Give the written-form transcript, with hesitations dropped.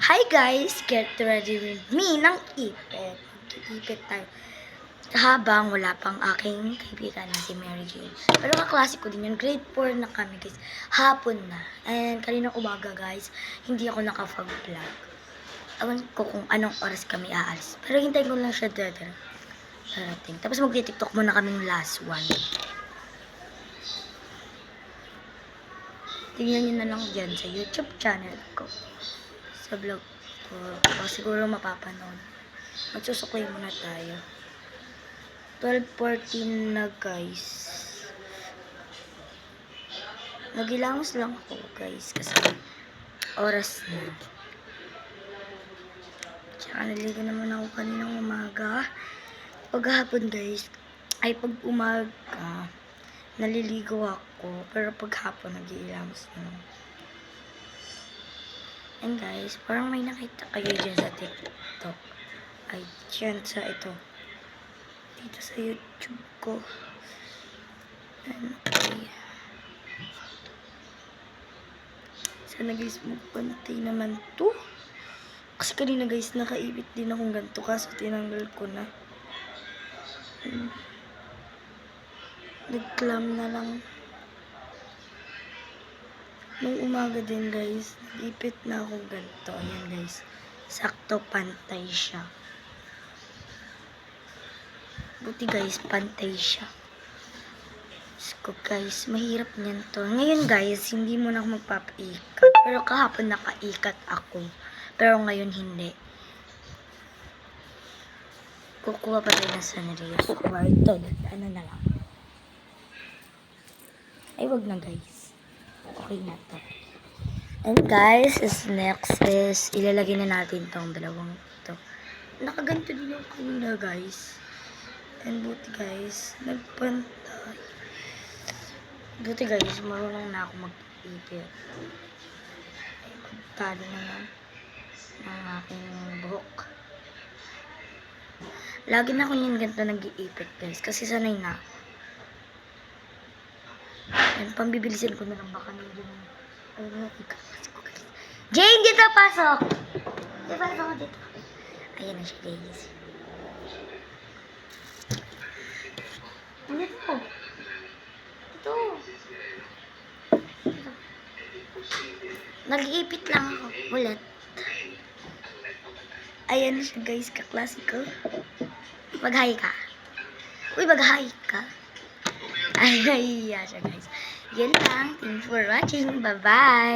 Hi guys! Get ready with me ng ipit. Mag-iipit tayo. Habang wala pang aking kaibigan na si Mary Jane. Pero kaklase ko din yun. Grade 4 na kami guys. Hapon na. And kaninang umaga guys, hindi ako nakapag-vlog. Awan ko kung anong oras kami aalis. Pero hintayin ko lang siya darating. Tapos magti-tiktok muna kaming last one. Tingnan nyo na lang dyan sa YouTube channel ko. Sa vlog ko. O siguro mapapanood. Magsusukoy muna tayo. 12:14 na guys. Nagilamos lang ako guys. Kasi oras na. Tsaka naligo naman ako kaninang umaga. Paghapon guys. Ay pag umaga. Naliligo ako. Pero paghapon nag-iilamos na. And guys, parang may nakita kayo dyan sa TikTok. Ay, dyan sa ito. Dito sa YouTube ko. And, okay. Sana guys, magpantay naman to. Kasi kanina guys, nakaibit din akong ganito. Kaso tinanggal ko na. Nag-clam na lang. Nung umaga din guys, nag-ipit na ako ganito. Ayan guys. Sakto pantay siya. Buti guys, pantay siya. So guys, mahirap niyan to. Ngayon guys, hindi mo na ako magpapaikat. Pero kahapon nakaikat ako. Pero ngayon hindi. Kukuha pa tayo ng sanariya. Kukuha ito. Ano na lang. Ay, wag na guys. Okay na to. And guys, next is ilalagay na natin tong dalawang ito. Nakaganto din yung kanina guys. And buti guys, nagpantay. Buti guys, marunong na ako mag-ipit. Ay, pagtali na lang ng aking buhok. Lagi na ako yung ganito nag-iipit guys. Kasi sanay na. And pambibilisin ko na lang baka nandiyan. Ayun, ikakasik ko guys. Jane, dito pasok! Dito pasok ko dito. Ayan na siya guys. Ano to? Ito. Nag-iipit lang ako. Ulit. Ayan na siya guys, kaklase ko. Mag-hi ka. Uy, mag-hi ka. Ay, siya guys. Yan lang. Thanks for watching. Bye-bye.